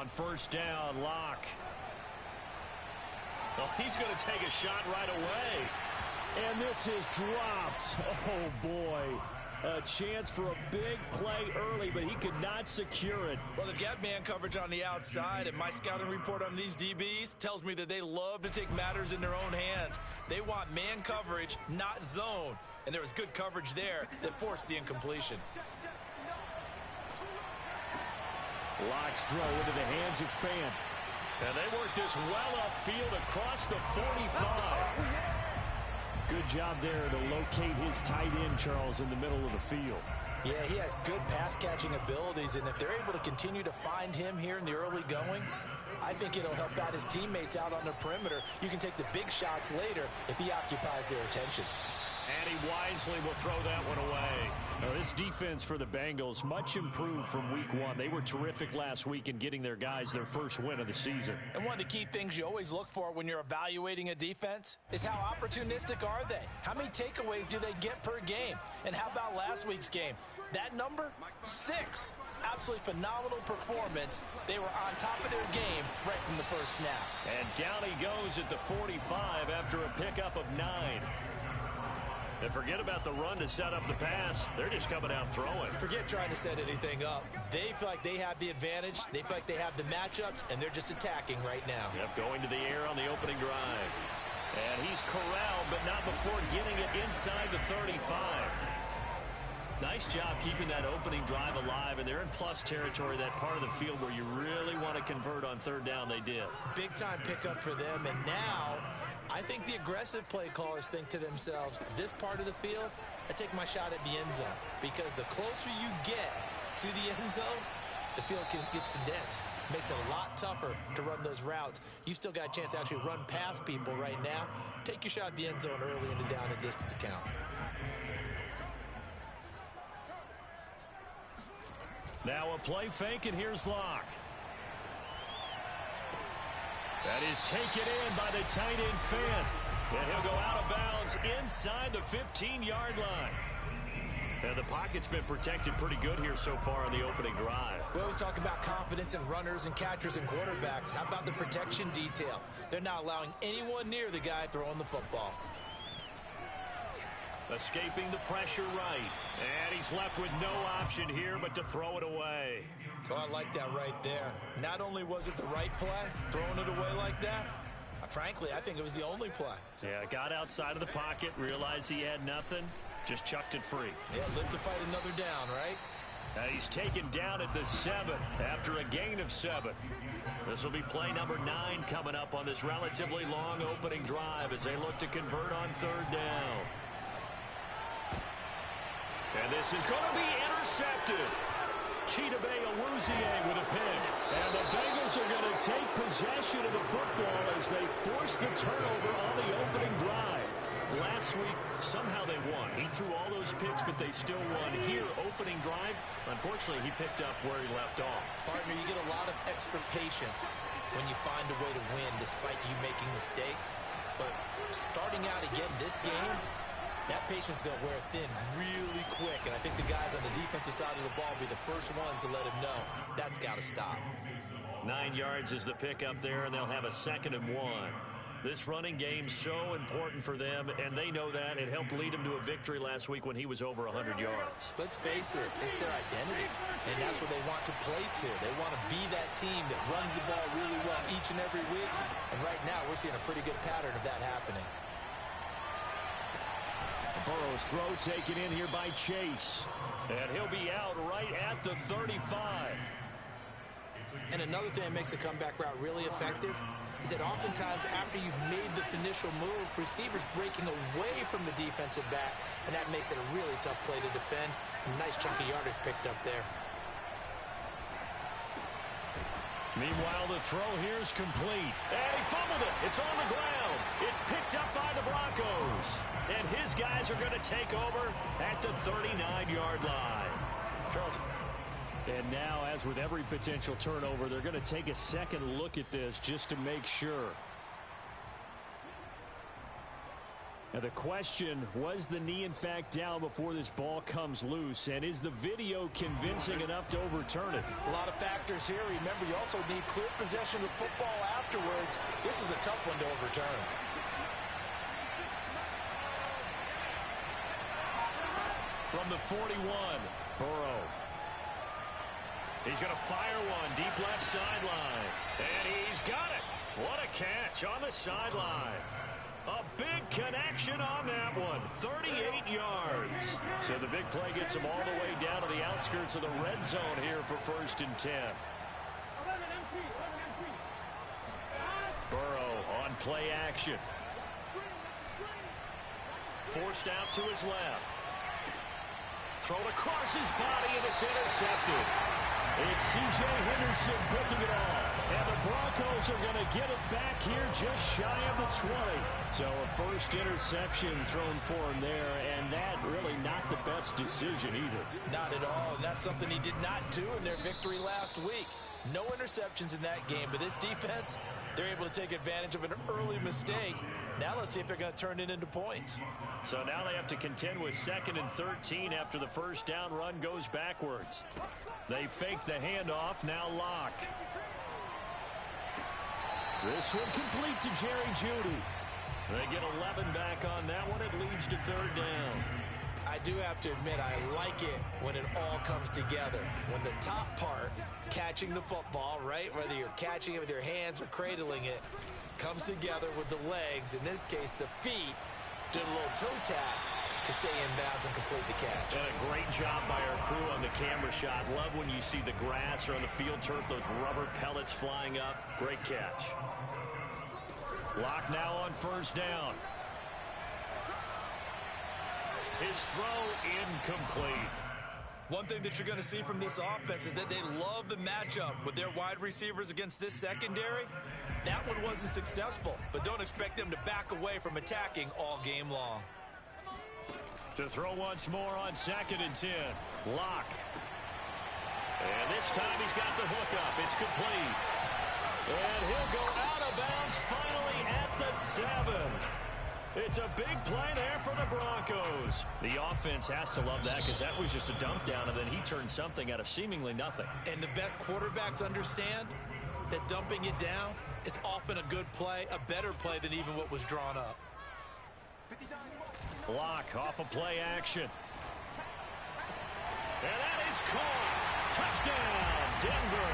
On first down, Locke. Well, he's going to take a shot right away. And this is dropped. Oh, boy. A chance for a big play early, but he could not secure it. Well, they've got man coverage on the outside, and my scouting report on these DBs tells me that they love to take matters in their own hands. They want man coverage, not zone. And there was good coverage there that forced the incompletion. Locke's throw into the hands of Fant. And they work this well upfield across the 45. Good job there to locate his tight end, Charles, in the middle of the field. Yeah, he has good pass-catching abilities, and if they're able to continue to find him here in the early going, I think it'll help out his teammates out on the perimeter. You can take the big shots later if he occupies their attention. And he wisely will throw that one away. Now, this defense for the Bengals, much improved from week one. They were terrific last week in getting their guys their first win of the season. And one of the key things you always look for when you're evaluating a defense is how opportunistic are they? How many takeaways do they get per game? And how about last week's game? That number? 6. Absolutely phenomenal performance. They were on top of their game right from the first snap. And down he goes at the 45 after a pickup of 9. And forget about the run to set up the pass. They're just coming out throwing. Forget trying to set anything up. They feel like they have the advantage. They feel like they have the matchups, and they're just attacking right now. Yep, going to the air on the opening drive. And he's corralled, but not before getting it inside the 35. Nice job keeping that opening drive alive, and they're in plus territory, that part of the field where you really want to convert on third down. They did. Big-time pickup for them, and now I think the aggressive play callers think to themselves, this part of the field, I take my shot at the end zone, because the closer you get to the end zone, the field gets condensed. Makes it a lot tougher to run those routes. You still got a chance to actually run past people right now. Take your shot at the end zone early in the down and distance count. Now a play fake, and here's Locke. That is taken in by the tight end Fant. And he'll go out of bounds inside the 15-yard line. And the pocket's been protected pretty good here so far on the opening drive. We always talk about confidence in runners and catchers and quarterbacks. How about the protection detail? They're not allowing anyone near the guy throwing the football. Escaping the pressure right. And he's left with no option here but to throw it away. Oh, I like that right there. Not only was it the right play, throwing it away like that, frankly, I think it was the only play. Yeah, got outside of the pocket, realized he had nothing, just chucked it free. Yeah, live to fight another down, right? And he's taken down at the 7 after a gain of 7. This will be play number 9 coming up on this relatively long opening drive as they look to convert on third down. And this is going to be intercepted. Chidobe Awuzie with a pick. And the Bengals are going to take possession of the football as they force the turnover on the opening drive. Last week, somehow they won. He threw all those picks, but they still won. Here, opening drive, unfortunately, he picked up where he left off. Partner, you get a lot of extra patience when you find a way to win despite you making mistakes. But starting out again this game, that patience is going to wear thin really quick, and I think the guys on the defensive side of the ball will be the first ones to let him know that's got to stop. 9 yards is the pickup there, and they'll have a 2nd and 1. This running game's so important for them, and they know that. It helped lead them to a victory last week when he was over 100 yards. Let's face it, it's their identity, and that's what they want to play to. They want to be that team that runs the ball really well each and every week, and right now we're seeing a pretty good pattern of that happening. Burrow's throw taken in here by Chase. And he'll be out right at the 35. And another thing that makes the comeback route really effective is that oftentimes after you've made the initial move, receivers breaking away from the defensive back, and that makes it a really tough play to defend. A nice chunk of yardage picked up there. Meanwhile, the throw here is complete. And he fumbled it. It's on the ground. It's picked up by the Broncos. And his guys are going to take over at the 39-yard line. Charles. And now, as with every potential turnover, they're going to take a second look at this just to make sure. Now the question, was the knee in fact down before this ball comes loose? And is the video convincing enough to overturn it? A lot of factors here. Remember, you also need clear possession of football afterwards. This is a tough one to overturn. From the 41, Burrow. He's going to fire one deep left sideline. And he's got it. What a catch on the sideline. A big connection on that one. 38 yards. So the big play gets him all the way down to the outskirts of the red zone here for 1st and 10. Burrow on play action. Forced out to his left. Thrown across his body, and it's intercepted. It's C.J. Henderson picking it off. And the Broncos are going to get it back here just shy of the 20. So a first interception thrown for him there, and that really not the best decision either. Not at all, and that's something he did not do in their victory last week. No interceptions in that game, but this defense, they're able to take advantage of an early mistake. Now let's see if they're going to turn it into points. So now they have to contend with 2nd and 13 after the first down run goes backwards. They fake the handoff, now Locke. This one complete to Jerry Jeudy. They get 11 back on that one. It leads to 3rd down. I do have to admit, I like it when it all comes together. When the top part, catching the football, right, whether you're catching it with your hands or cradling it, comes together with the legs, in this case the feet, doing a little toe tap to stay in bounds and complete the catch. And a great job by our crew on the camera shot. Love when you see the grass or on the field turf, those rubber pellets flying up. Great catch. Locke now on 1st down. His throw incomplete. One thing that you're going to see from this offense is that they love the matchup with their wide receivers against this secondary. That one wasn't successful, but don't expect them to back away from attacking all game long. To throw once more on 2nd and 10. Locke. And this time he's got the hook up. It's complete. And he'll go out of bounds finally at the 7. It's a big play there for the Broncos. The offense has to love that because that was just a dump down, and then he turned something out of seemingly nothing. And the best quarterbacks understand that dumping it down is often a good play, a better play than even what was drawn up. Locke off of play action. And that is caught. Touchdown, Denver.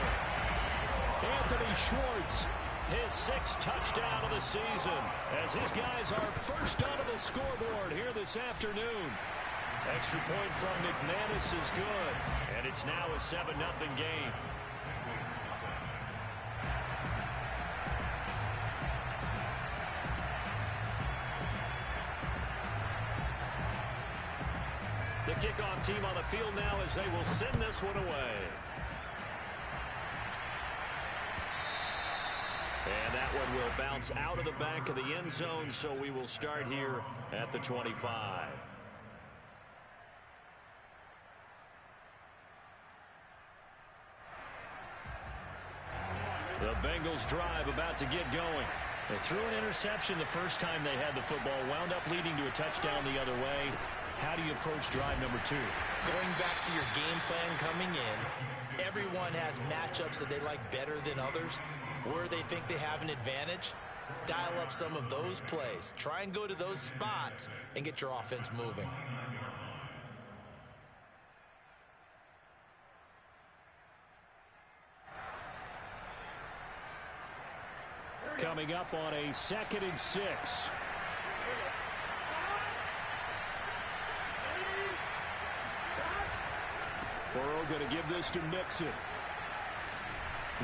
Anthony Schwartz, his 6th touchdown of the season, as his guys are first onto the scoreboard here this afternoon. Extra point from McManus is good, and it's now a 7-0 game. The kickoff team on the field now as they will send this one away. And that one will bounce out of the back of the end zone, so we will start here at the 25. The Bengals drive about to get going. They threw an interception the first time they had the football, wound up leading to a touchdown the other way. How do you approach drive number 2? Going back to your game plan coming in, everyone has matchups that they like better than others. Where they think they have an advantage, dial up some of those plays. Try and go to those spots and get your offense moving. coming up on a 2nd and 6. Burrow going to give this to Mixon.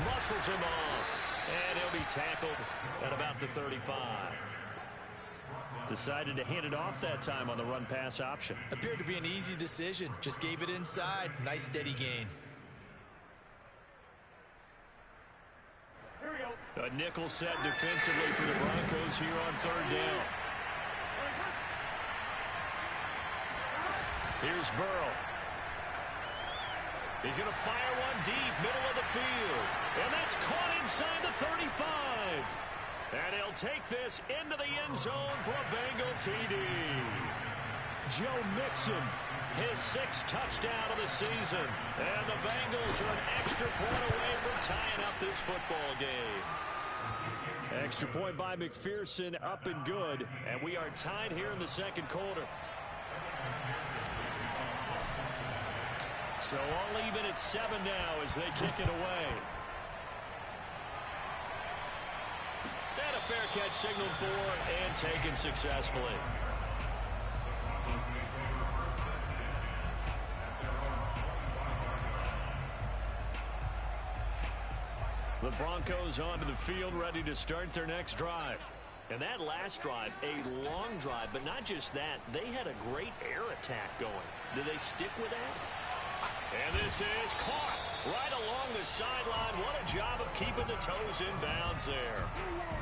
Muscles him off. And he'll be tackled at about the 35. Decided to hand it off that time on the run-pass option. Appeared to be an easy decision. Just gave it inside. Nice steady gain. A nickel set defensively for the Broncos here on 3rd down. Here's Burrow. He's going to fire one deep, middle of the field. And that's caught inside the 35. And he'll take this into the end zone for a Bengal TD. Joe Mixon, his 6th touchdown of the season. And the Bengals are an extra point away from tying up this football game. Extra point by McPherson, up and good. And we are tied here in the second quarter. So all even at 7 now as they kick it away. And a fair catch signaled for and taken successfully. The Broncos onto the field, ready to start their next drive. And that last drive, a long drive, but not just that. They had a great air attack going. Do they stick with that? And this is caught right along the sideline. What a job of keeping the toes in bounds there.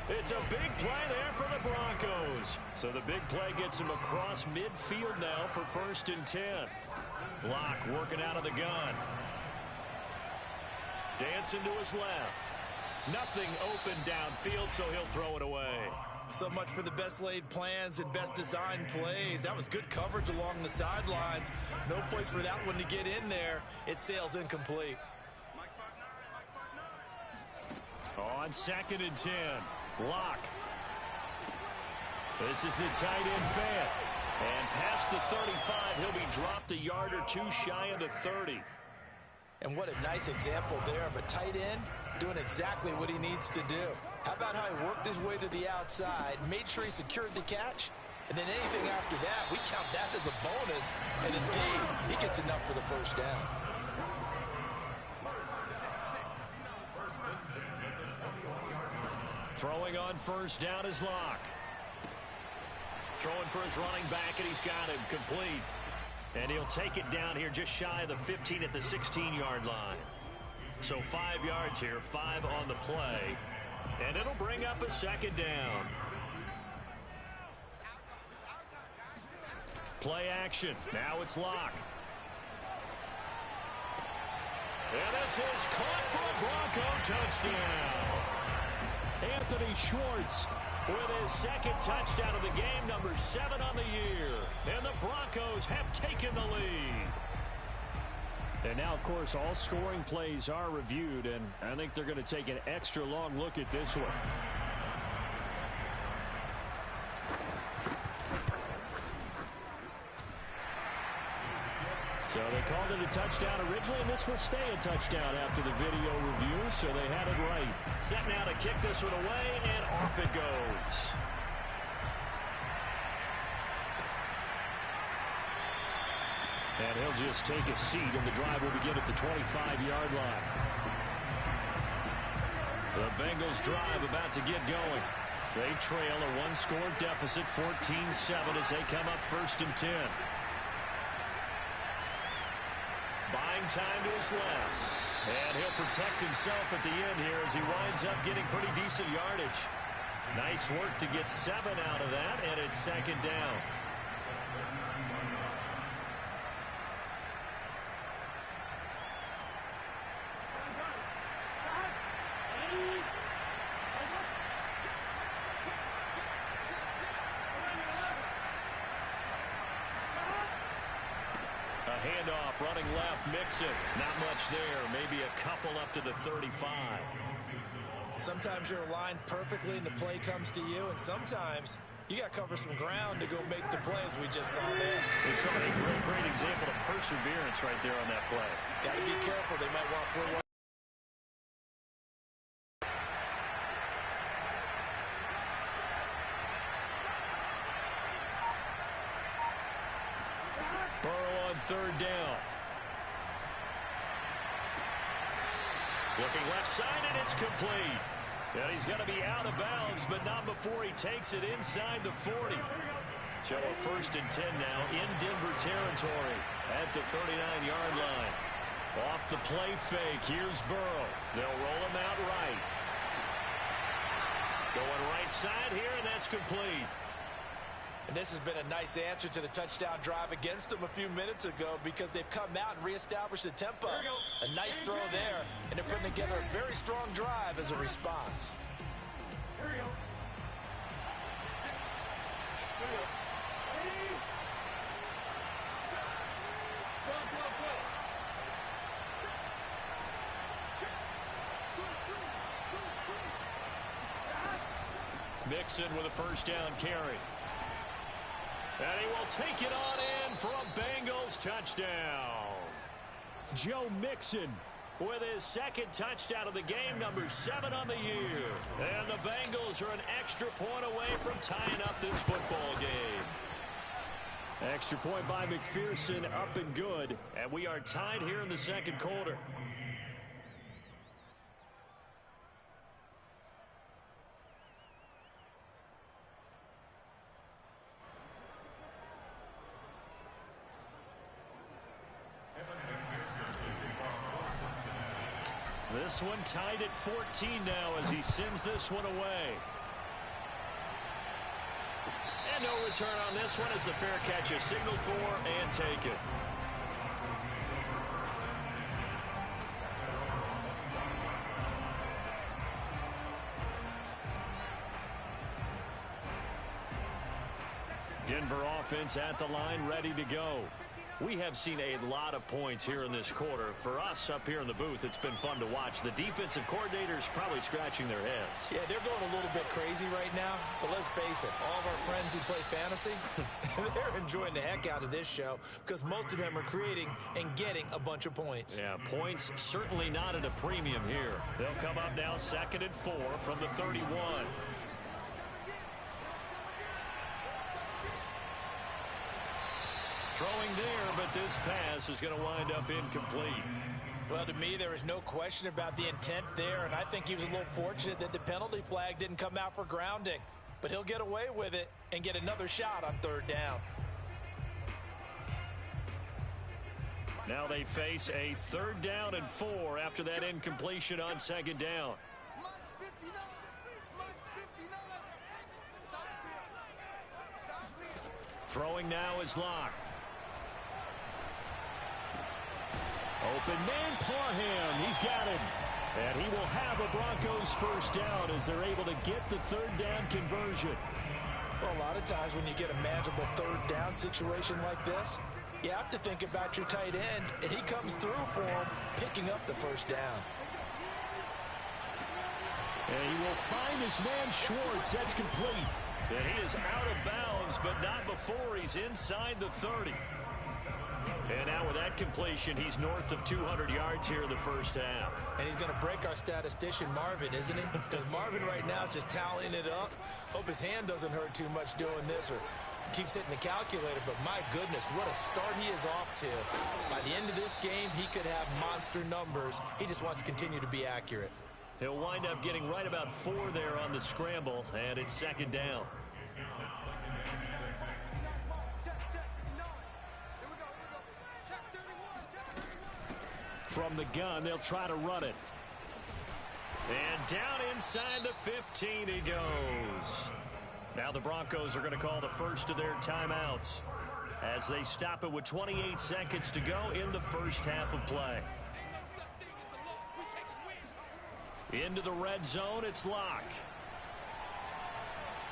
It's a big play there for the Broncos. So the big play gets him across midfield now for 1st and 10. Block working out of the gun. Dancing to his left. Nothing open downfield, so he'll throw it away. So much for the best laid plans and best designed plays. That was good coverage along the sidelines. No place for that one to get in there. It sails incomplete. On 2nd and 10. Block. This is the tight end fan. And past the 35, he'll be dropped a yard or 2 shy of the 30. And what a nice example there of a tight end doing exactly what he needs to do. How about how he worked his way to the outside, made sure he secured the catch, and then anything after that, we count that as a bonus. And indeed, he gets enough for the 1st down. Throwing on 1st down is Locke. Throwing for his running back, and he's got him complete. And he'll take it down here just shy of the 15 at the 16-yard line. So 5 yards here, 5 on the play. And it'll bring up a 2nd down. Play action. Now it's Locke. And this is caught for a Bronco touchdown. Anthony Schwartz with his 2nd touchdown of the game, number 7 on the year. And the Broncos have taken the lead. And now, of course, all scoring plays are reviewed, and I think they're going to take an extra long look at this one. So they called it a touchdown originally, and this will stay a touchdown after the video review, so they had it right. Set now to kick this one away, and off it goes. And he'll just take a seat, and the drive will begin at the 25-yard line. The Bengals drive about to get going. They trail a 1-score deficit, 14-7, as they come up 1st and 10. Buying time to his left. And he'll protect himself at the end here as he winds up getting pretty decent yardage. Nice work to get 7 out of that, and it's 2nd down. Handoff, running left, Mixon. Not much there. Maybe a couple up to the 35. Sometimes you're aligned perfectly and the play comes to you, and sometimes you got to cover some ground to go make the play, as we just saw there. There's so many great example of perseverance right there on that play. Got to be careful. They might want to throw one. Burrow on 3rd down. Looking left side, and it's complete. And he's going to be out of bounds, but not before he takes it inside the 40. So a 1st and 10 now in Denver territory at the 39-yard line. Off the play fake, here's Burrow. They'll roll him out right. Going right side here, and that's complete. And this has been a nice answer to the touchdown drive against them a few minutes ago, because they've come out and reestablished the tempo. A nice throw there, and they're putting together a very strong drive as a response. Mixon with a first down carry. And he will take it on in for a Bengals touchdown. Joe Mixon with his second touchdown of the game, number 7 on the year. And the Bengals are an extra point away from tying up this football game. Extra point by McPherson, up and good. And we are tied here in the second quarter. This one tied at 14 now as he sends this one away. And no return on this one as the fair catch is signaled for and take it. Denver offense at the line, ready to go. We have seen a lot of points here in this quarter. For us up here in the booth, it's been fun to watch. The defensive coordinators probably scratching their heads. Yeah, they're going a little bit crazy right now. But let's face it, all of our friends who play fantasy, they're enjoying the heck out of this show because most of them are creating and getting a bunch of points. Yeah, points certainly not at a premium here. They'll come up now 2nd and 4 from the 31. Throwing there, but this pass is going to wind up incomplete. Well, to me, there is no question about the intent there, and I think he was a little fortunate that the penalty flag didn't come out for grounding. But he'll get away with it and get another shot on 3rd down. Now they face a 3rd down and 4 after that incompletion on 2nd down. Throwing now is Locke. Open man, Parham. He's got him. And he will have a Broncos first down as they're able to get the 3rd down conversion. Well, a lot of times when you get a manageable 3rd down situation like this, you have to think about your tight end, and he comes through for him, picking up the first down. And he will find his man Schwartz. That's complete. And he is out of bounds, but not before he's inside the 30. And now with that completion, he's north of 200 yards here in the first half. And he's going to break our statistician, Marvin, isn't he? Because Marvin right now is just tallying it up. Hope his hand doesn't hurt too much doing this or keeps hitting the calculator. But my goodness, what a start he is off to. By the end of this game, he could have monster numbers. He just wants to continue to be accurate. He'll wind up getting right about 4 there on the scramble, and it's 2nd down. From the gun, they'll try to run it. And down inside the 15 he goes. Now the Broncos are going to call the first of their timeouts as they stop it with 28 seconds to go in the first half of play. Into the red zone, it's Locke.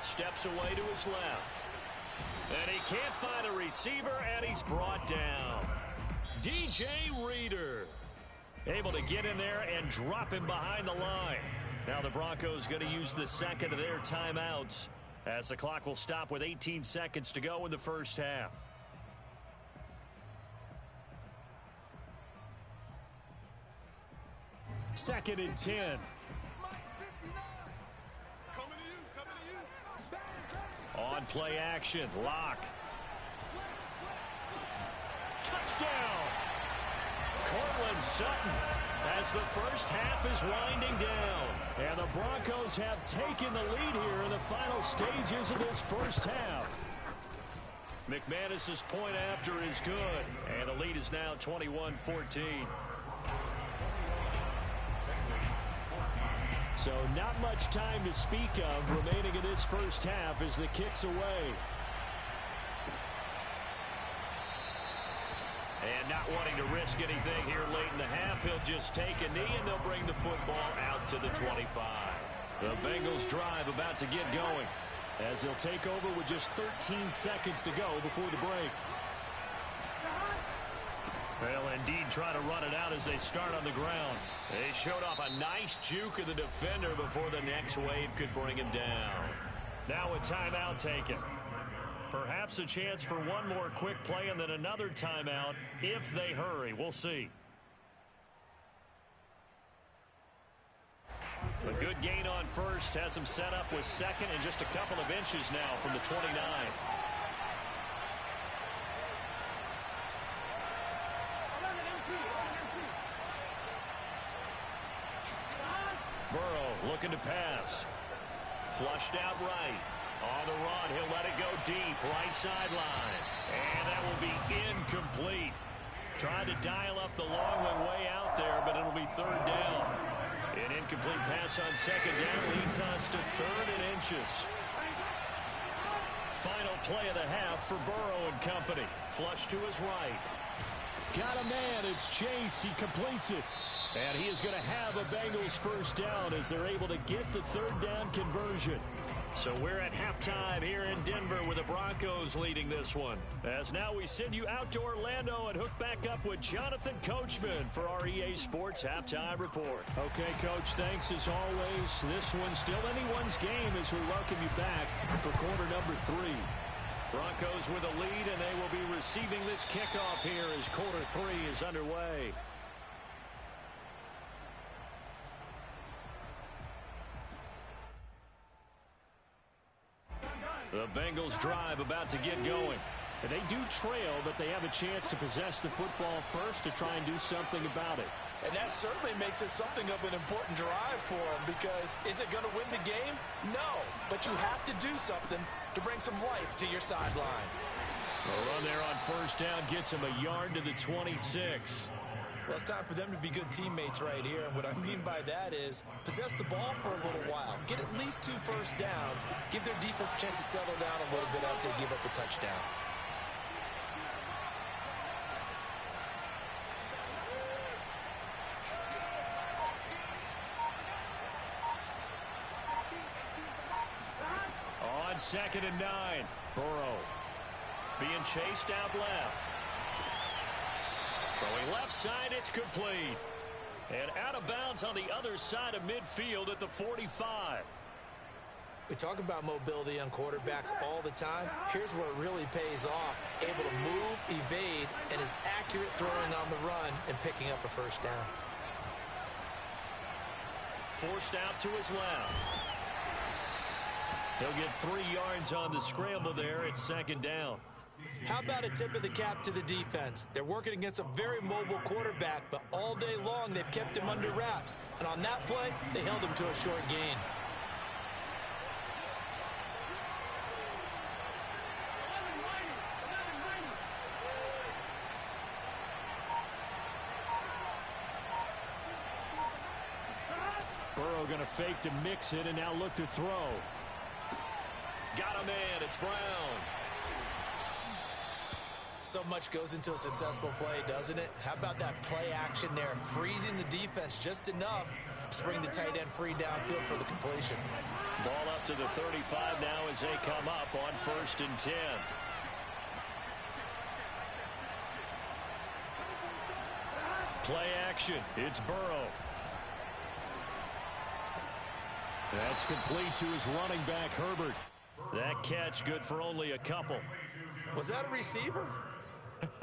Steps away to his left. And he can't find a receiver, and he's brought down. DJ Reader able to get in there and drop him behind the line. Now the Broncos going to use the second of their timeouts as the clock will stop with 18 seconds to go in the first half. Second and 10. On play action, Locke. Touchdown! Cortland Sutton as the first half is winding down. And the Broncos have taken the lead here in the final stages of this first half. McManus's point after is good. And the lead is now 21-14. So not much time to speak of remaining in this first half as the kick's away. And not wanting to risk anything here late in the half, he'll just take a knee and they'll bring the football out to the 25. The Bengals drive about to get going as they'll take over with just 13 seconds to go before the break. Well, indeed, try to run it out as they start on the ground. They showed off a nice juke of the defender before the next wave could bring him down. Now a timeout taken. Perhaps a chance for one more quick play and then another timeout if they hurry. We'll see. A good gain on first has him set up with second and just a couple of inches now from the 29. Burrow looking to pass. Flushed out right. On the run, he'll let it go deep, right sideline. And that will be incomplete. Trying to dial up the long way out there, but it'll be third down. An incomplete pass on second down leads us to third and inches. Final play of the half for Burrow and company. Flush to his right. Got a man. It's Chase. He completes it. And he is going to have a Bengals first down as they're able to get the third down conversion. So we're at halftime here in Denver with the Broncos leading this one. As now we send you out to Orlando and hook back up with Jonathan Coachman for our EA Sports Halftime Report. Okay, Coach, thanks as always. This one's still anyone's game as we welcome you back for quarter number 3. Broncos with a lead, and they will be receiving this kickoff here as quarter 3 is underway. The Bengals drive about to get going. And they do trail, but they have a chance to possess the football first to try and do something about it. And that certainly makes it something of an important drive for them, because is it going to win the game? No, but you have to do something to bring some life to your sideline. A run there on first down gets him a yard to the 26. Well, it's time for them to be good teammates right here. And what I mean by that is possess the ball for a little while. Get at least 2 first downs. Give their defense a chance to settle down a little bit after they give up a touchdown. On 2nd and 9, Burrow being chased out left. Throwing left side, it's complete. And out of bounds on the other side of midfield at the 45. We talk about mobility on quarterbacks all the time. Here's where it really pays off. Able to move, evade, and is accurate throwing on the run and picking up a first down. Forced out to his left. He'll get 3 yards on the scramble there at 2nd down. How about a tip of the cap to the defense? They're working against a very mobile quarterback, but all day long they've kept him under wraps. And on that play, they held him to a short gain. Burrow going to fake to mix it and now look to throw. Got a man. It's Brown. So much goes into a successful play, doesn't it? How about that play action there, freezing the defense just enough to bring the tight end free downfield for the completion. Ball up to the 35 now as they come up on 1st and 10. Play action. It's Burrow. That's complete to his running back, Herbert. That catch good for only a couple. Was that a receiver?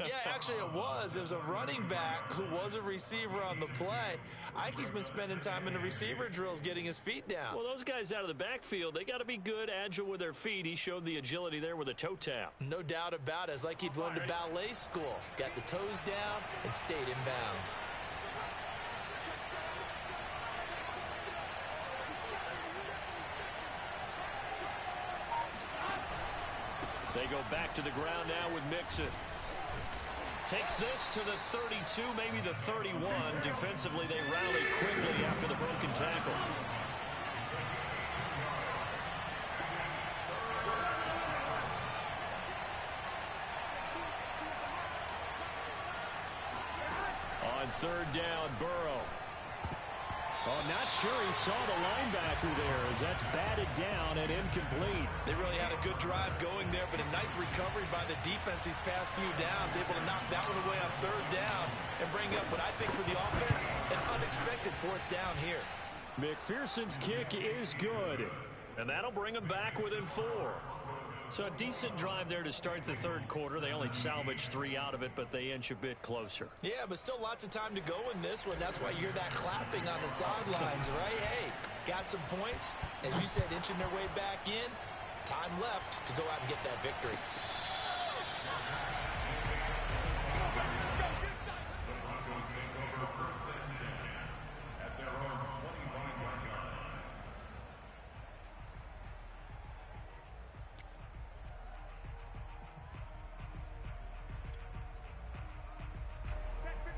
Yeah, actually it was. It was a running back who was a receiver on the play. Ike's been spending time in the receiver drills getting his feet down. Well, those guys out of the backfield, they got to be good, agile with their feet. He showed the agility there with a toe tap. No doubt about it. It's like he'd gone to ballet school. Got the toes down and stayed in bounds. They go back to the ground now with Mixon. Takes this to the 32, maybe the 31. Defensively, they rally quickly after the broken tackle. On 3rd down, Burrow. Oh, not sure he saw the linebacker there as that's batted down and incomplete. They really had a good drive going there, but a nice recovery by the defense these past few downs, able to knock that one away on 3rd down and bring up what I think for the offense, an unexpected 4th down here. McPherson's kick is good. And that'll bring them back within 4. So a decent drive there to start the third quarter. They only salvaged 3 out of it, but they inch a bit closer. Yeah, but still lots of time to go in this one. That's why you hear that clapping on the sidelines, right? Hey, got some points. As you said, inching their way back in. Time left to go out and get that victory.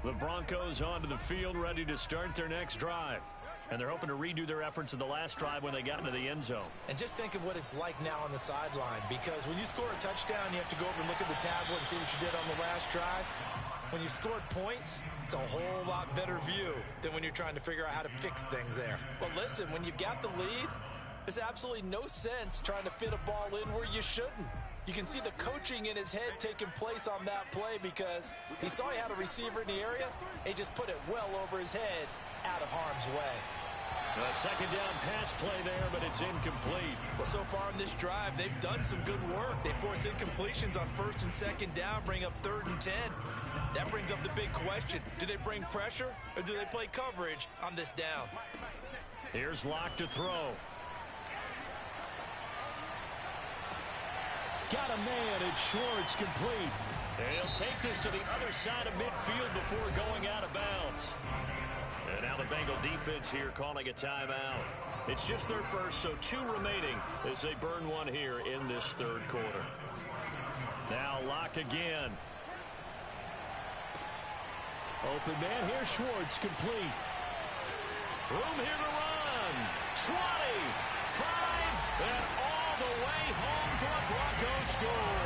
The Broncos onto the field, ready to start their next drive. And they're hoping to redo their efforts in the last drive when they got into the end zone. And just think of what it's like now on the sideline, because when you score a touchdown, you have to go over and look at the tablet and see what you did on the last drive. When you scored points, it's a whole lot better view than when you're trying to figure out how to fix things there. Well, listen, when you've got the lead, there's absolutely no sense trying to fit a ball in where you shouldn't. You can see the coaching in his head taking place on that play because he saw he had a receiver in the area. He just put it well over his head out of harm's way. A second down pass play there, but it's incomplete. Well, so far in this drive, they've done some good work. They force incompletions on first and second down, bring up 3rd and 10. That brings up the big question. Do they bring pressure or do they play coverage on this down? Here's Locke to throw. Got a man. It's Schwartz, complete. And he'll take this to the other side of midfield before going out of bounds. And now the Bengal defense here calling a timeout. It's just their first, so 2 remaining as they burn one here in this third quarter. Now Locke again. Open man here, Schwartz, complete. Room here to run. 20, 5, and all the way home for a Broncos score.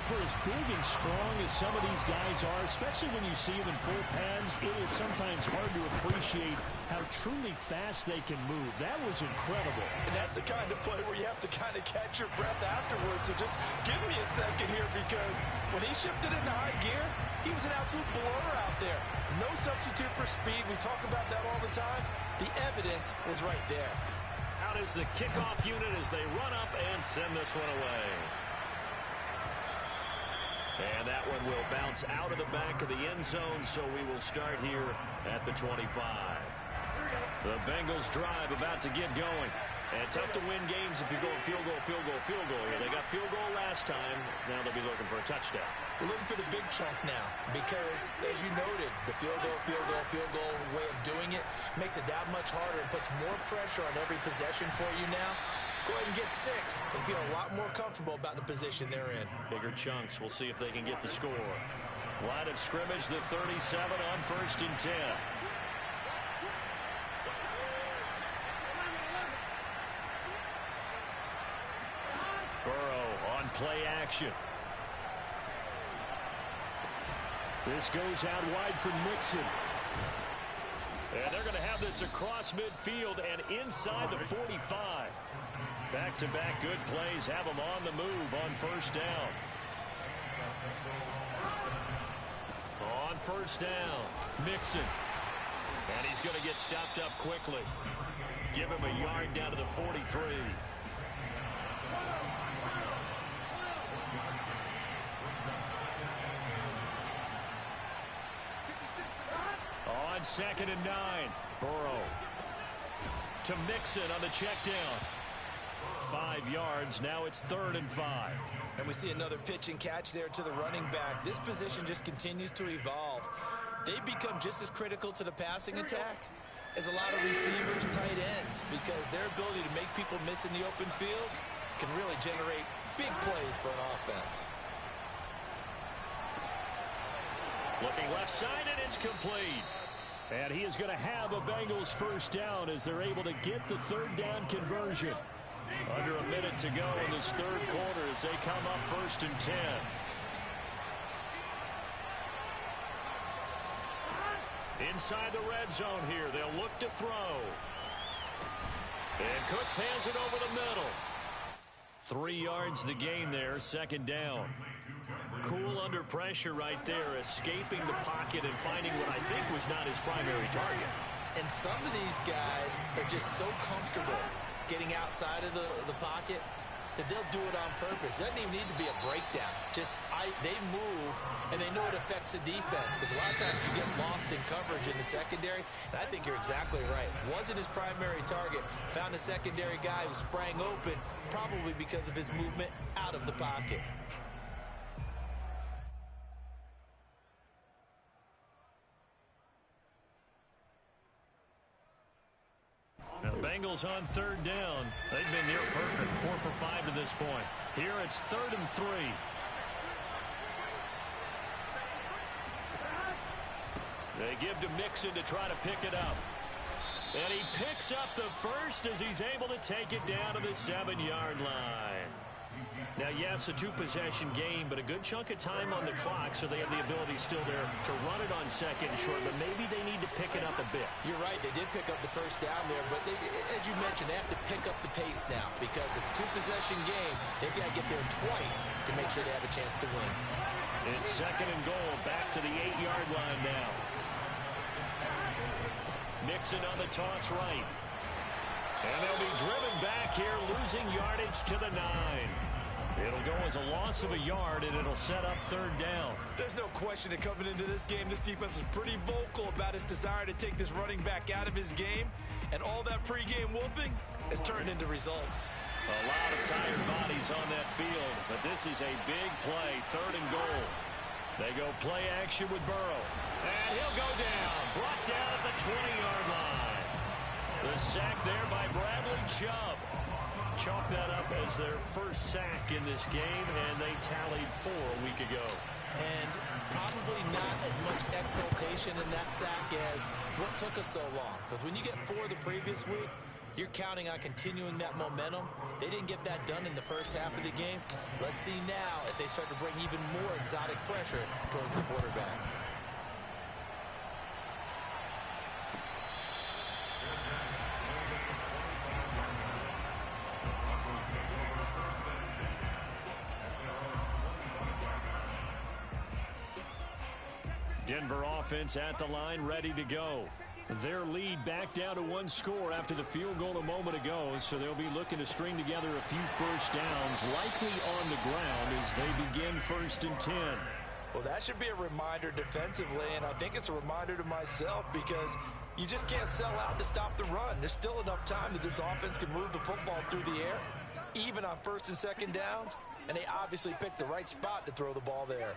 For as big and strong as some of these guys are, especially when you see them in full pads, it is sometimes hard to appreciate how truly fast they can move. That was incredible. And that's the kind of play where you have to kind of catch your breath afterwards. So just give me a second here, because when he shifted into high gear, he was an absolute blower out there. No substitute for speed. We talk about that all the time. The evidence was right there. Out is the kickoff unit as they run up and send this one away. And that one will bounce out of the back of the end zone, so we will start here at the 25. The Bengals drive about to get going. And tough to win games if you're going field goal, field goal, field goal here. They got field goal last time. Now they'll be looking for a touchdown. We're looking for the big chunk now because, as you noted, the field goal way of doing it makes it that much harder and puts more pressure on every possession for you now. Go ahead and get 6 and feel a lot more comfortable about the position they're in. Bigger chunks. We'll see if they can get the score. Line of scrimmage, the 37 on 1st and 10. Burrow on play action. This goes out wide for Mixon. And they're going to have this across midfield and inside the 45. Back-to-back good plays have them on the move on 1st down. On 1st down, Mixon. And he's going to get stopped up quickly. Give him a yard down to the 43. On 2nd and 9, Burrow to Mixon on the check down. 5 yards. Now it's 3rd and 5. And we see another pitch and catch there to the running back. This position just continues to evolve. They become just as critical to the passing attack as a lot of receivers, tight ends, because their ability to make people miss in the open field can really generate big plays for an offense. Looking left side, and it's complete. And he is going to have a Bengals 1st down as they're able to get the 3rd down conversion. Under a minute to go in this third quarter as they come up 1st and 10. Inside the red zone here. They'll look to throw. And Cooks hands it over the middle. 3 yards the gain there, 2nd down. Cool under pressure right there, escaping the pocket and finding what I think was not his primary target. And some of these guys are just so comfortable getting outside of the pocket, that they'll do it on purpose. It doesn't even need to be a breakdown. They move, and they know it affects the defense, because a lot of times you get lost in coverage in the secondary, and I think you're exactly right. Wasn't his primary target. Found a secondary guy who sprang open, probably because of his movement out of the pocket. Now the Bengals on third down. They've been near perfect, 4 for 5 to this point. Here it's 3rd and 3. They give to Mixon to try to pick it up. And he picks up the first as he's able to take it down to the 7-yard line. Now, yes, a 2-possession game, but a good chunk of time on the clock, so they have the ability still there to run it on 2nd and short, but maybe they need to pick it up a bit. You're right. They did pick up the first down there, but as you mentioned, they have to pick up the pace now because it's a 2-possession game. They've got to get there twice to make sure they have a chance to win. It's 2nd and goal, back to the 8-yard line now. Mixon on the toss right. And they'll be driven back here, losing yardage to the 9. It'll go as a loss of a yard, and it'll set up 3rd down. There's no question that coming into this game, this defense was pretty vocal about its desire to take this running back out of his game, and all that pregame wolfing has turned into results. A lot of tired bodies on that field, but this is a big play, 3rd and goal. They go play action with Burrow, and he'll go down, brought down at the 20-yard line. The sack there by Bradley Chubb. Chalk that up as their first sack in this game, and they tallied 4 a week ago. And probably not as much exultation in that sack as what took us so long. Because when you get 4 the previous week, you're counting on continuing that momentum. They didn't get that done in the first half of the game. Let's see now if they start to bring even more exotic pressure towards the quarterback. Denver offense at the line, ready to go. Their lead back down to 1 score after the field goal a moment ago, so they'll be looking to string together a few first downs, likely on the ground as they begin 1st and 10. Well, that should be a reminder defensively, and I think it's a reminder to myself because you just can't sell out to stop the run. There's still enough time that this offense can move the football through the air, even on 1st and 2nd downs, and they obviously picked the right spot to throw the ball there.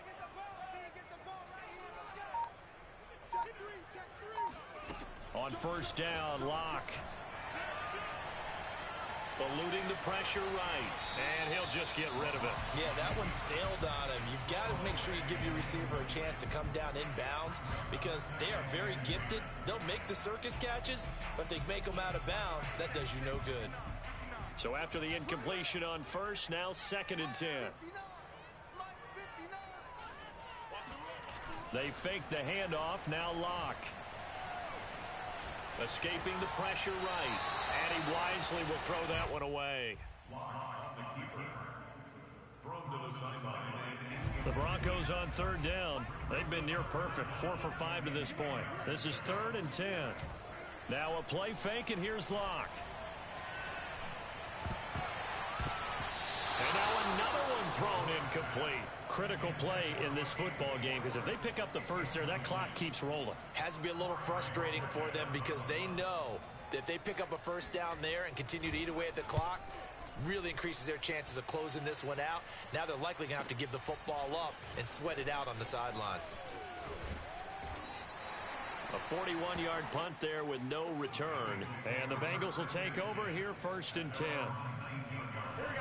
On 1st down, Locke. Eluding the pressure right. And he'll just get rid of it. Yeah, that one sailed on him. You've got to make sure you give your receiver a chance to come down inbounds because they are very gifted. They'll make the circus catches, but they make them out of bounds. That does you no good. So after the incompletion on 1st, now 2nd and 10. They fake the handoff, now Locke. Escaping the pressure right. And he wisely will throw that one away. The Broncos on 3rd down. They've been near perfect, 4 for 5 to this point. This is 3rd and 10. Now a play fake, and here's Locke. And now another one thrown incomplete. Critical play in this football game because if they pick up the first there, that clock keeps rolling. Has to be a little frustrating for them because they know that if they pick up a first down there and continue to eat away at the clock, really increases their chances of closing this one out. Now they're likely going to have to give the football up and sweat it out on the sideline. A 41-yard punt there with no return. And the Bengals will take over here 1st and 10.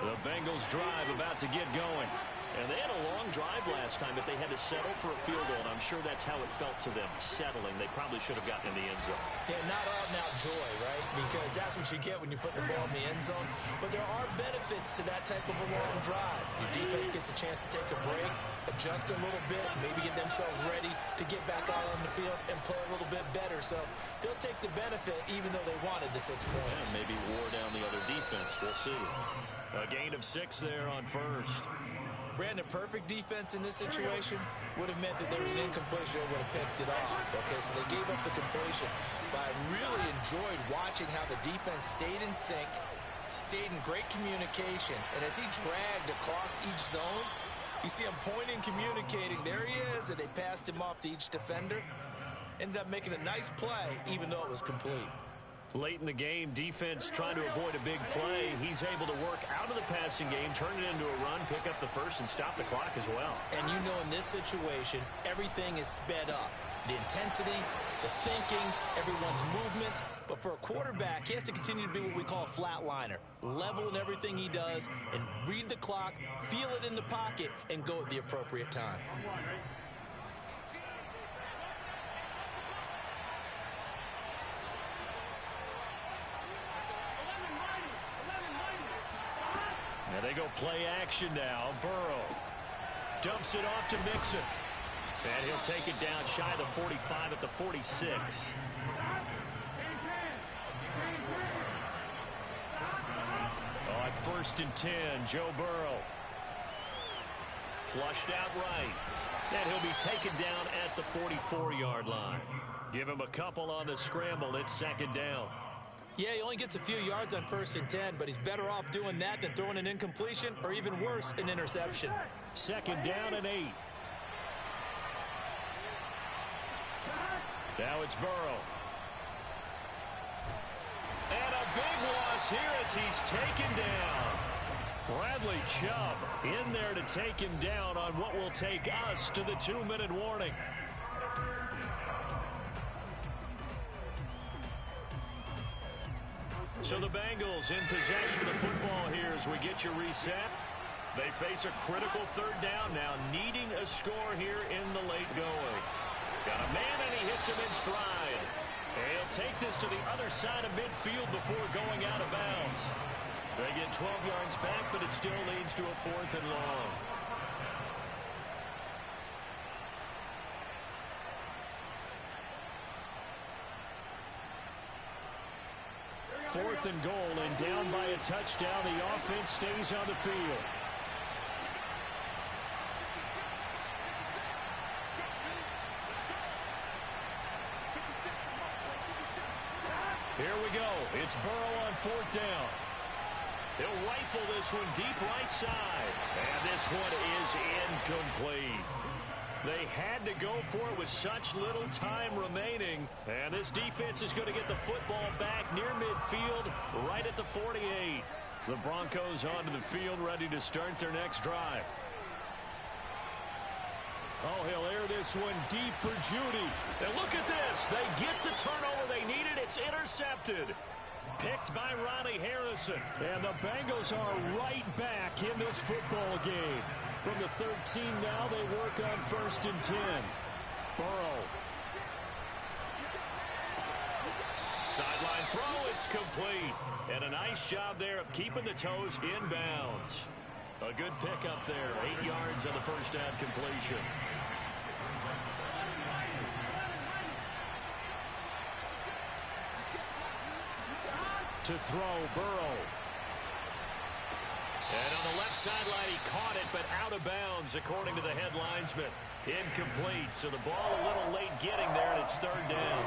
The Bengals drive about to get going. And they had a long drive last time, but they had to settle for a field goal, and I'm sure that's how it felt to them, settling. They probably should have gotten in the end zone. Yeah, not out-and-out joy, right? Because that's what you get when you put the ball in the end zone. But there are benefits to that type of a long drive. Your defense gets a chance to take a break, adjust a little bit, maybe get themselves ready to get back out on the field and play a little bit better. So they'll take the benefit even though they wanted the 6 points. Yeah, maybe wore down the other defense. We'll see. A gain of 6 there on 1st. Brandon, perfect defense in this situation would have meant that there was an incompletion. They would have picked it off. Okay, so they gave up the completion. But I really enjoyed watching how the defense stayed in sync, stayed in great communication. And as he dragged across each zone, you see him pointing, communicating. There he is, and they passed him off to each defender. Ended up making a nice play, even though it was complete. Late in the game, defense trying to avoid a big play. He's able to work out of the passing game, turn it into a run, pick up the first, and stop the clock as well. And you know in this situation, everything is sped up. The intensity, the thinking, everyone's movements. But for a quarterback, he has to continue to be what we call a flatliner. Level in everything he does and read the clock, feel it in the pocket, and go at the appropriate time. Now they go play action now. Burrow dumps it off to Mixon. And he'll take it down shy of the 45 at the 46. Oh, at 1st and 10, Joe Burrow. Flushed out right. And he'll be taken down at the 44-yard line. Give him a couple on the scramble. It's 2nd down. Yeah, he only gets a few yards on 1st and 10, but he's better off doing that than throwing an incompletion or even worse, an interception. 2nd down and 8. Now it's Burrow. And a big loss here as he's taken down. Bradley Chubb in there to take him down on what will take us to the 2-minute warning. So the Bengals in possession of the football here as we get you reset. They face a critical 3rd down now, needing a score here in the late going. Got a man and he hits him in stride. And he'll take this to the other side of midfield before going out of bounds. They get 12 yards back, but it still leads to a 4th and long. Fourth and goal, and down by a touchdown. The offense stays on the field. Here we go. It's Burrow on 4th down. He'll rifle this one deep right side. And this one is incomplete. They had to go for it with such little time remaining. And this defense is going to get the football back near midfield, right at the 48. The Broncos onto the field, ready to start their next drive. Oh, he'll air this one deep for Judy. And look at this. They get the turnover they needed. It's intercepted. Picked by Ronnie Harrison. And the Bengals are right back in this football game. From the 13 now, they work on 1st and 10. Burrow. Sideline throw, it's complete. And a nice job there of keeping the toes in bounds. A good pickup there. 8 yards on the first down completion. To throw, Burrow. And on the left sideline, he caught it, but out of bounds, according to the head linesman. Incomplete, so the ball a little late getting there, and it's 3rd down.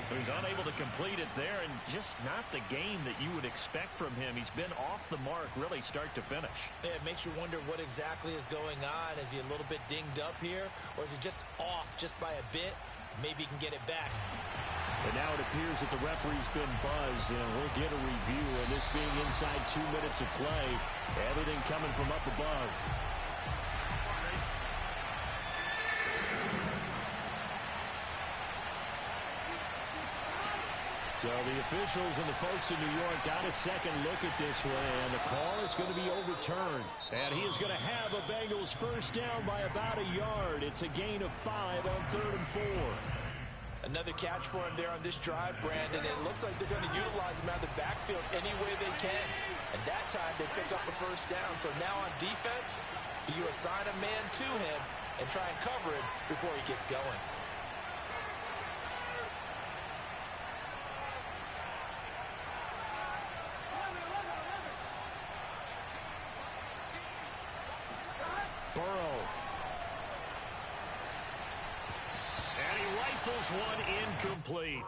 So he's unable to complete it there, and just not the game that you would expect from him. He's been off the mark, really, start to finish. Yeah, it makes you wonder what exactly is going on. Is he a little bit dinged up here, or is he just off just by a bit? Maybe he can get it back. And now it appears that the referee's been buzzed, and we'll get a review. And this being inside 2 minutes of play, everything coming from up above. So the officials and the folks in New York got a second look at this one, and the call is going to be overturned. And he is going to have a Bengals first down by about a yard. It's a gain of 5 on 3rd and 4. Another catch for him there on this drive, Brandon. It looks like they're going to utilize him out of the backfield any way they can. And that time they pick up the first down. So now on defense, you assign a man to him and try and cover him before he gets going. Burrow. And he rifles one incomplete.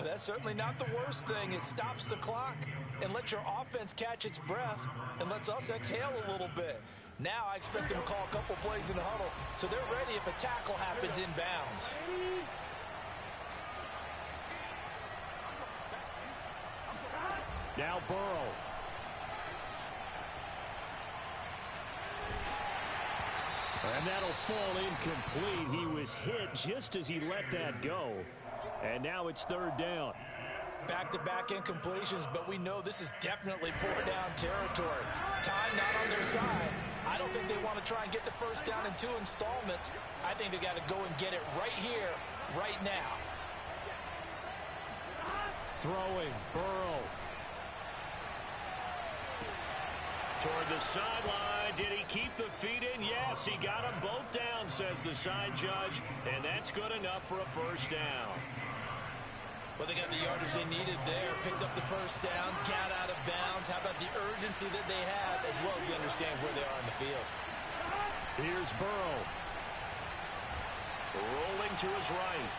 That's certainly not the worst thing. It stops the clock. and let your offense catch its breath and lets us exhale a little bit. Now I expect them to call a couple plays in the huddle so they're ready if a tackle happens inbounds. Now Burrow. And that'll fall incomplete. He was hit just as he let that go. And now it's third down. Back-to-back incompletions, but we know this is definitely four-down territory. Time not on their side. I don't think they want to try and get the first down in 2 installments. I think they got to go and get it right here, right now. Throwing, Burrow. Toward the sideline. Did he keep the feet in? Yes, he got them both down, says the side judge. And that's good enough for a first down. Well, they got the yardage they needed there. Picked up the first down, got out of bounds. How about the urgency that they have, as well as they understand where they are in the field? Here's Burrow. Rolling to his right.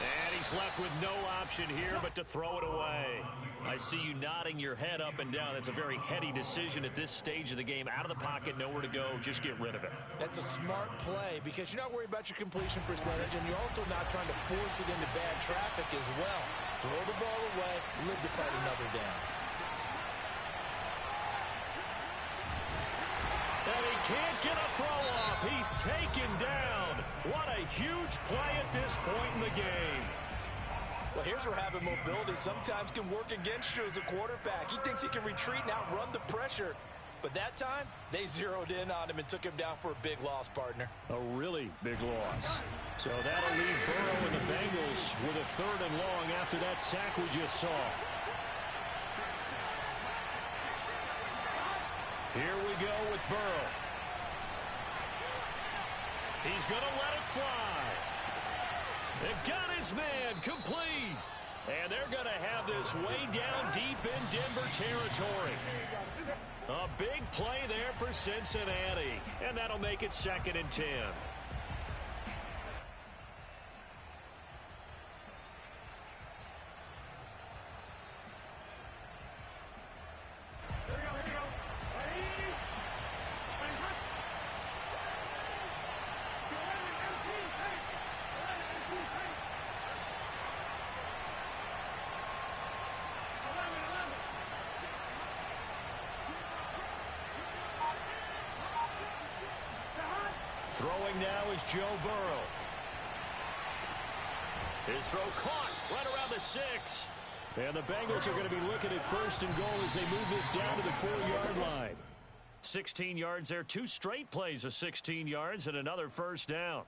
And he's left with no option here but to throw it away. I see you nodding your head up and down. That's a very heady decision at this stage of the game. Out of the pocket, nowhere to go. Just get rid of it. That's a smart play because you're not worried about your completion percentage, and you're also not trying to force it into bad traffic as well. Throw the ball away, live to fight another down. And he can't get a throw off. He's taken down. What a huge play at this point in the game. Well, here's where having mobility sometimes can work against you as a quarterback. He thinks he can retreat and outrun the pressure. But that time, they zeroed in on him and took him down for a big loss, partner. A really big loss. So that'll leave Burrow and the Bengals with a 3rd and long after that sack we just saw. Here we go with Burrow. He's going to let it fly. They've got his man complete. And they're going to have this way down deep in Denver territory. A big play there for Cincinnati. And that'll make it 2nd and 10. Throwing now is Joe Burrow. His throw caught right around the 6. And the Bengals are going to be looking at 1st and goal as they move this down to the 4-yard line. 16 yards there. 2 straight plays of 16 yards and another first down.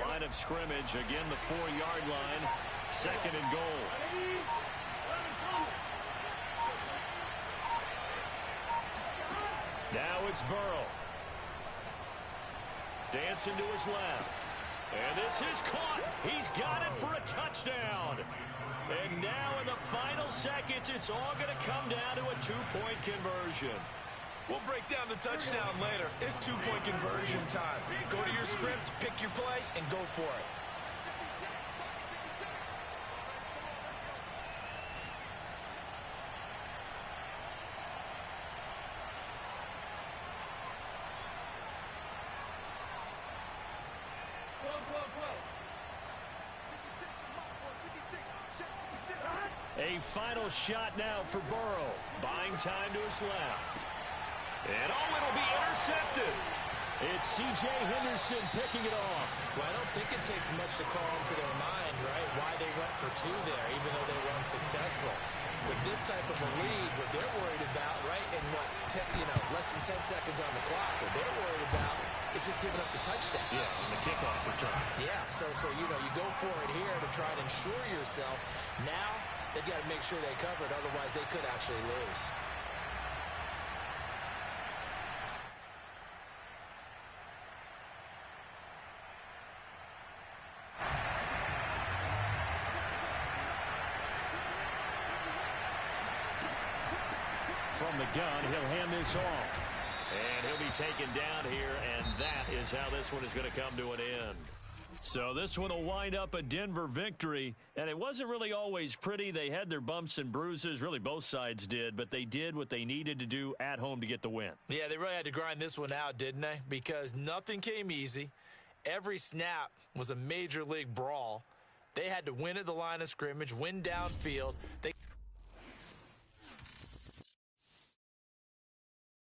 Line of scrimmage, again the 4-yard line, 2nd and goal. Now it's Burrow. Dancing to his left. And this is caught. He's got it for a touchdown. And now in the final seconds, it's all going to come down to a 2-point conversion. We'll break down the touchdown later. It's 2-point conversion time. Go to your script, pick your play, and go for it. A final shot now for Burrow. Buying time to his left. And it'll be intercepted. It's C.J. Henderson picking it off. Well, I don't think it takes much to call into their mind, right, why they went for 2 there, even though they were unsuccessful. With this type of a lead, what they're worried about, right, and less than 10 seconds on the clock, what they're worried about is just giving up the touchdown. Yeah, and the kickoff return. Yeah, so you go for it here to try and ensure yourself. Now, they've got to make sure they cover it, otherwise they could actually lose. From the gun, he'll hand this off. And he'll be taken down here, and that is how this one is going to come to an end. So this one will wind up a Denver victory, and it wasn't really always pretty. They had their bumps and bruises, really both sides did, but they did what they needed to do at home to get the win. Yeah, they really had to grind this one out, didn't they? Because nothing came easy. Every snap was a major league brawl. They had to win at the line of scrimmage, win downfield. They